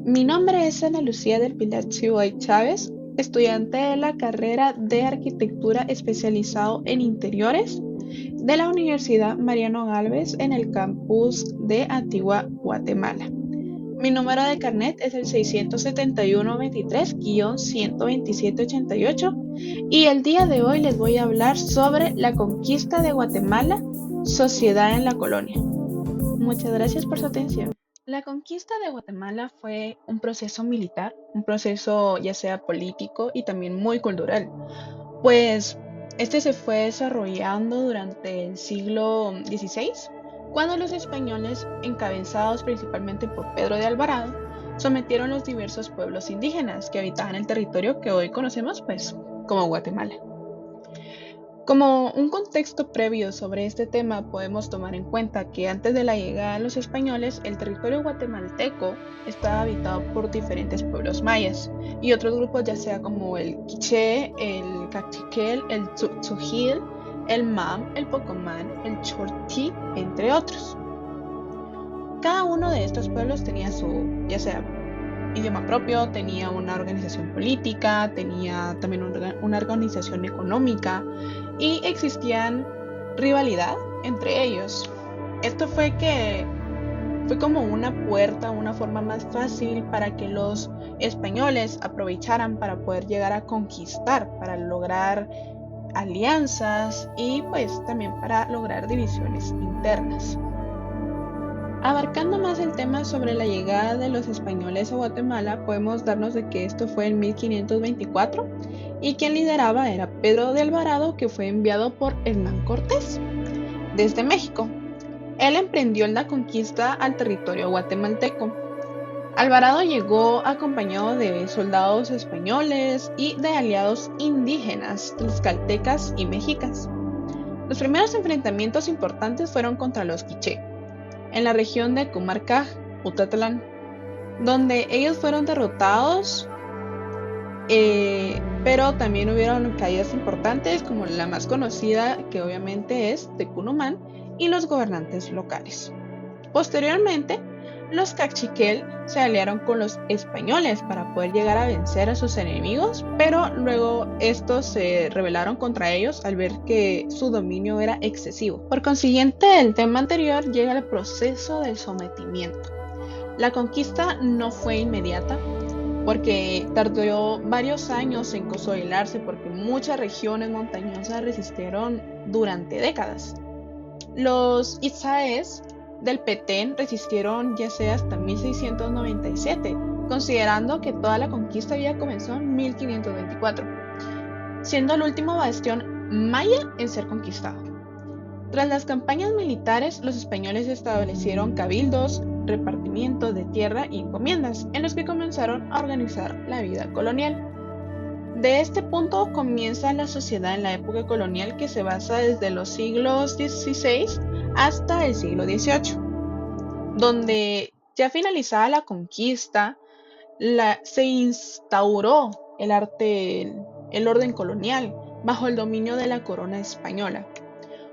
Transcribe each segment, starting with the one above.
Mi nombre es Ana Lucía del Pilar Chihuay Chávez, estudiante de la carrera de Arquitectura especializado en interiores de la Universidad Mariano Gálvez en el campus de Antigua, Guatemala. Mi número de carnet es el 67123-12788 y el día de hoy les voy a hablar sobre la conquista de Guatemala, sociedad en la colonia. Muchas gracias por su atención. La conquista de Guatemala fue un proceso militar, un proceso ya sea político y también muy cultural, pues este se fue desarrollando durante el siglo XVI, cuando los españoles, encabezados principalmente por Pedro de Alvarado, sometieron los diversos pueblos indígenas que habitaban el territorio que hoy conocemos pues como Guatemala. Como un contexto previo sobre este tema, podemos tomar en cuenta que antes de la llegada de los españoles, el territorio guatemalteco estaba habitado por diferentes pueblos mayas y otros grupos, ya sea como el quiché, el cachiquel, el tzotzil, el mam, el pocomán, el chortí, entre otros. Cada uno de estos pueblos tenía su, ya sea idioma propio, tenía una organización política, tenía también una organización económica y existían rivalidad entre ellos. Esto fue como una puerta, una forma más fácil para que los españoles aprovecharan para poder llegar a conquistar, para lograr alianzas y pues también para lograr divisiones internas. Abarcando más el tema sobre la llegada de los españoles a Guatemala, podemos darnos de que esto fue en 1524 y quien lideraba era Pedro de Alvarado, que fue enviado por Hernán Cortés desde México. Él emprendió la conquista al territorio guatemalteco. Alvarado llegó acompañado de soldados españoles y de aliados indígenas, tlaxcaltecas y mexicas. Los primeros enfrentamientos importantes fueron contra los quiché, en la región de Cumarcaj, Utatlán, donde ellos fueron derrotados, pero también hubieron caídas importantes, como la más conocida, que obviamente es Tecunumán, y los gobernantes locales. Posteriormente, los cachiquel se aliaron con los españoles para poder llegar a vencer a sus enemigos, pero luego estos se rebelaron contra ellos al ver que su dominio era excesivo. Por consiguiente, el tema anterior llega al proceso del sometimiento. La conquista no fue inmediata, porque tardó varios años en consolidarse, porque muchas regiones montañosas resistieron durante décadas. Los itzáes del Petén resistieron ya sea hasta 1697, considerando que toda la conquista había comenzado en 1524, siendo el último bastión maya en ser conquistado. Tras las campañas militares, los españoles establecieron cabildos, repartimientos de tierra y encomiendas, en los que comenzaron a organizar la vida colonial. De este punto comienza la sociedad en la época colonial, que se basa desde los siglos XVI hasta el siglo XVIII, donde ya finalizada la conquista, se instauró el orden colonial bajo el dominio de la corona española.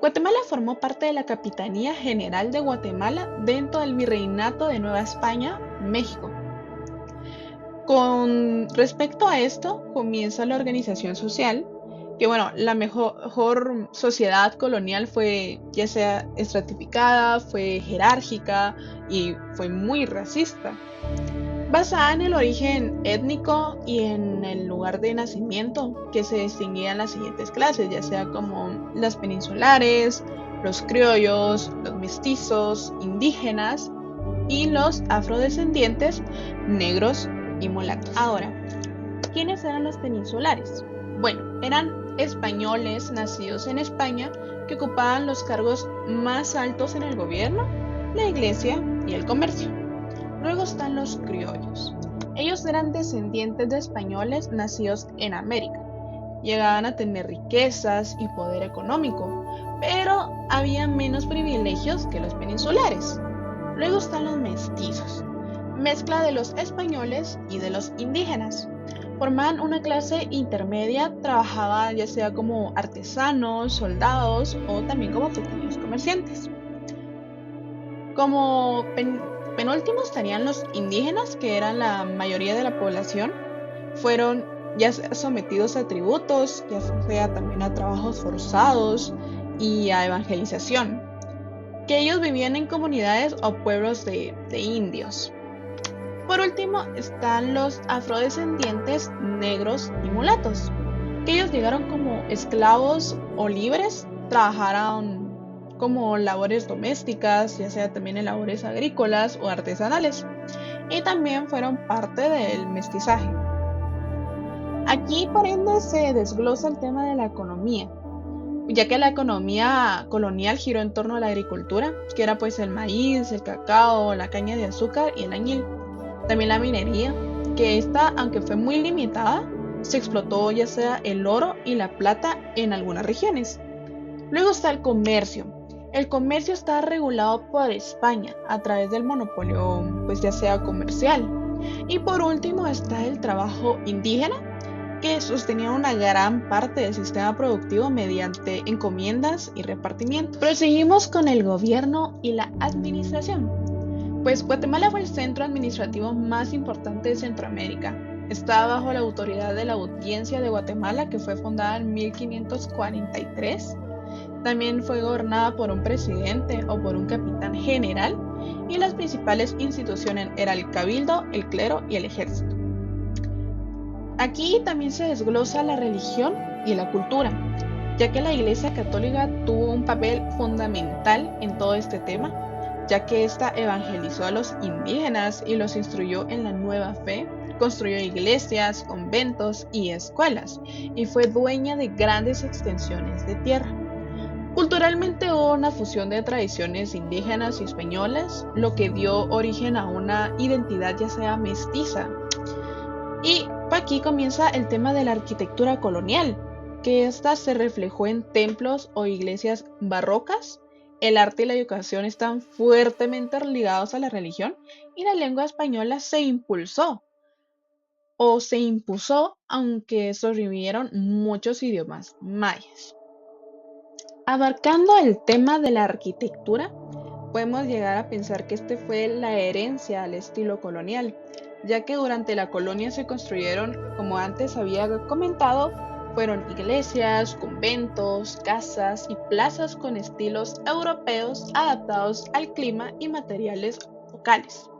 Guatemala formó parte de la Capitanía General de Guatemala dentro del Virreinato de Nueva España, México. Con respecto a esto, comienza la organización social, que la mejor sociedad colonial fue ya sea estratificada, fue jerárquica y fue muy racista, basada en el origen étnico y en el lugar de nacimiento, que se distinguían las siguientes clases, ya sea como las peninsulares, los criollos, los mestizos, indígenas y los afrodescendientes, negros y mulatos. Ahora, ¿quiénes eran los peninsulares? Bueno, eran españoles nacidos en España que ocupaban los cargos más altos en el gobierno, la iglesia y el comercio. Luego están los criollos. Ellos eran descendientes de españoles nacidos en América. Llegaban a tener riquezas y poder económico, pero había menos privilegios que los peninsulares. Luego están los mestizos, mezcla de los españoles y de los indígenas. Formaban una clase intermedia, trabajaban ya sea como artesanos, soldados o también como pequeños comerciantes. Como penúltimo estarían los indígenas, que eran la mayoría de la población. Fueron ya sea sometidos a tributos, ya sea también a trabajos forzados y a evangelización, que ellos vivían en comunidades o pueblos de indios. Por último están los afrodescendientes negros y mulatos, que ellos llegaron como esclavos o libres, trabajaron como labores domésticas, ya sea también en labores agrícolas o artesanales, y también fueron parte del mestizaje. Aquí, por ende, se desglosa el tema de la economía, ya que la economía colonial giró en torno a la agricultura, que era pues el maíz, el cacao, la caña de azúcar y el añil. También la minería, que esta, aunque fue muy limitada, se explotó ya sea el oro y la plata en algunas regiones. Luego está el comercio. El comercio está regulado por España a través del monopolio, pues ya sea comercial. Y por último está el trabajo indígena, que sostenía una gran parte del sistema productivo mediante encomiendas y repartimiento. Proseguimos con el gobierno y la administración. Pues Guatemala fue el centro administrativo más importante de Centroamérica. Estaba bajo la autoridad de la Audiencia de Guatemala, que fue fundada en 1543. También fue gobernada por un presidente o por un capitán general, y las principales instituciones eran el cabildo, el clero y el ejército. Aquí también se desglosa la religión y la cultura, ya que la Iglesia Católica tuvo un papel fundamental en todo este tema, ya que ésta evangelizó a los indígenas y los instruyó en la nueva fe, construyó iglesias, conventos y escuelas, y fue dueña de grandes extensiones de tierra. Culturalmente hubo una fusión de tradiciones indígenas y españolas, lo que dio origen a una identidad ya sea mestiza. Y aquí comienza el tema de la arquitectura colonial, que ésta se reflejó en templos o iglesias barrocas. El arte y la educación están fuertemente ligados a la religión, y la lengua española se impulsó o se impuso, aunque sobrevivieron muchos idiomas mayas. Abarcando el tema de la arquitectura, podemos llegar a pensar que este fue la herencia al estilo colonial, ya que durante la colonia se construyeron, como antes había comentado, fueron iglesias, conventos, casas y plazas con estilos europeos adaptados al clima y materiales locales.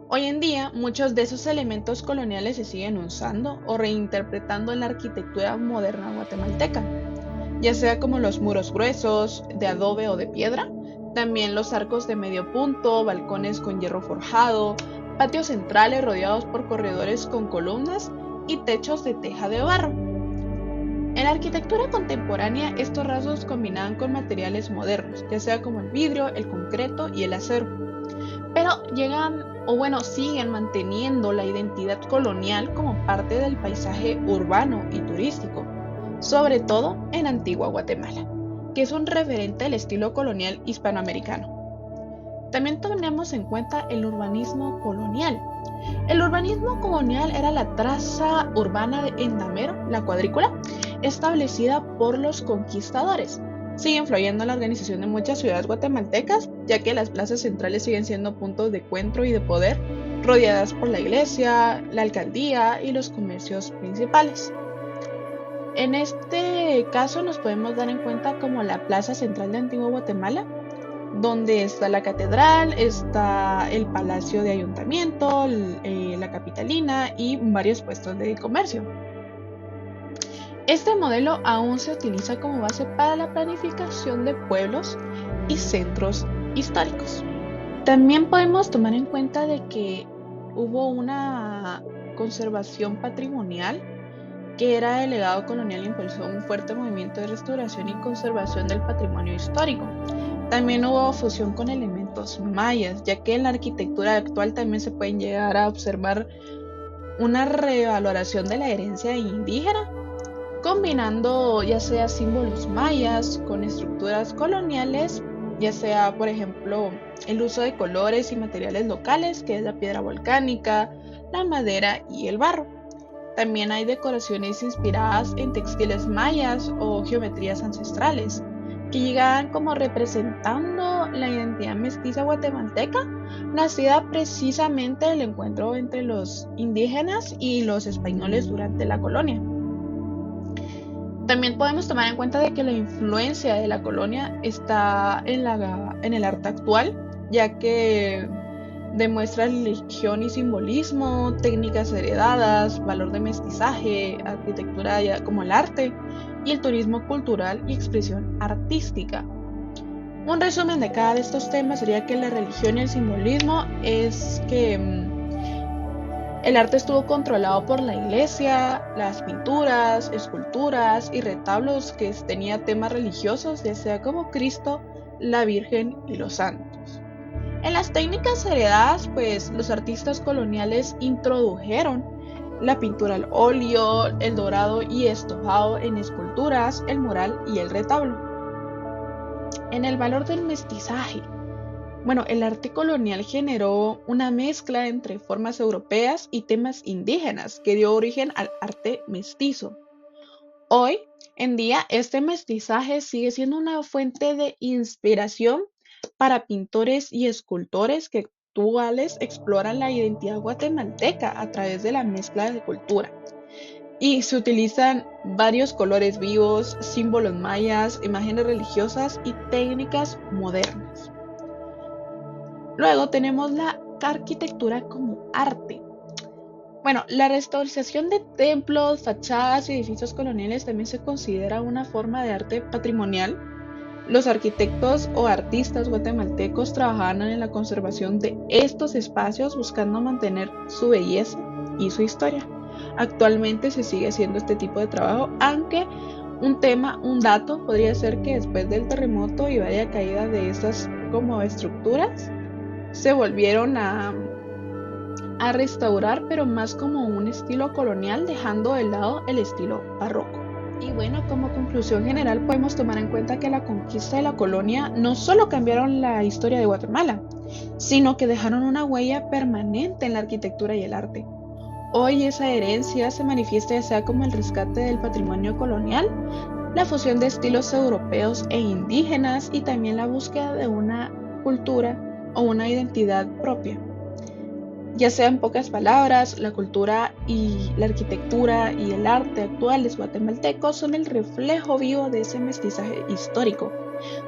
Hoy en día, muchos de esos elementos coloniales se siguen usando o reinterpretando en la arquitectura moderna guatemalteca, ya sea como los muros gruesos, de adobe o de piedra, también los arcos de medio punto, balcones con hierro forjado, patios centrales rodeados por corredores con columnas y techos de teja de barro. En la arquitectura contemporánea, estos rasgos combinaban con materiales modernos, ya sea como el vidrio, el concreto y el acero, pero siguen manteniendo la identidad colonial como parte del paisaje urbano y turístico, sobre todo en Antigua Guatemala, que es un referente del estilo colonial hispanoamericano. También tenemos en cuenta el urbanismo colonial. El urbanismo colonial era la traza urbana en damero, la cuadrícula, establecida por los conquistadores. Sigue influyendo en la organización de muchas ciudades guatemaltecas, ya que las plazas centrales siguen siendo puntos de encuentro y de poder, rodeadas por la iglesia, la alcaldía y los comercios principales. En este caso nos podemos dar en cuenta como la plaza central de Antigua Guatemala, donde está la catedral, está el palacio de ayuntamiento, la capitalina y varios puestos de comercio. Este modelo aún se utiliza como base para la planificación de pueblos y centros históricos. También podemos tomar en cuenta de que hubo una conservación patrimonial, que era el legado colonial, impulsó un fuerte movimiento de restauración y conservación del patrimonio histórico. También hubo fusión con elementos mayas, ya que en la arquitectura actual también se pueden llegar a observar una revaloración de la herencia indígena, combinando ya sea símbolos mayas con estructuras coloniales, ya sea por ejemplo el uso de colores y materiales locales, que es la piedra volcánica, la madera y el barro. También hay decoraciones inspiradas en textiles mayas o geometrías ancestrales, que llegan como representando la identidad mestiza guatemalteca, nacida precisamente del encuentro entre los indígenas y los españoles durante la colonia. También podemos tomar en cuenta de que la influencia de la colonia está en el arte actual, ya que demuestra religión y simbolismo, técnicas heredadas, valor de mestizaje, arquitectura como el arte y el turismo cultural y expresión artística. Un resumen de cada de estos temas sería que la religión y el simbolismo es que el arte estuvo controlado por la iglesia, las pinturas, esculturas y retablos que tenía temas religiosos, ya sea como Cristo, la Virgen y los santos. En las técnicas heredadas, pues los artistas coloniales introdujeron la pintura al óleo, el dorado y estofado en esculturas, el mural y el retablo. En el valor del mestizaje, bueno, el arte colonial generó una mezcla entre formas europeas y temas indígenas que dio origen al arte mestizo. Hoy en día, este mestizaje sigue siendo una fuente de inspiración para pintores y escultores que actuales exploran la identidad guatemalteca a través de la mezcla de cultura. Y se utilizan varios colores vivos, símbolos mayas, imágenes religiosas y técnicas modernas. Luego tenemos la arquitectura como arte. Bueno, la restauración de templos, fachadas y edificios coloniales también se considera una forma de arte patrimonial. Los arquitectos o artistas guatemaltecos trabajaban en la conservación de estos espacios buscando mantener su belleza y su historia. Actualmente se sigue haciendo este tipo de trabajo, aunque un dato podría ser que después del terremoto y varias caídas de estas como estructuras, se volvieron a restaurar, pero más como un estilo colonial, dejando de lado el estilo barroco. Y bueno, como conclusión general podemos tomar en cuenta que la conquista de la colonia no solo cambiaron la historia de Guatemala, sino que dejaron una huella permanente en la arquitectura y el arte. Hoy esa herencia se manifiesta ya sea como el rescate del patrimonio colonial, la fusión de estilos europeos e indígenas y también la búsqueda de una cultura o una identidad propia. Ya sea en pocas palabras, la cultura y la arquitectura y el arte actuales guatemaltecos son el reflejo vivo de ese mestizaje histórico,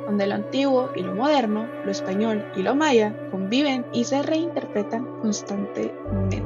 donde lo antiguo y lo moderno, lo español y lo maya conviven y se reinterpretan constantemente.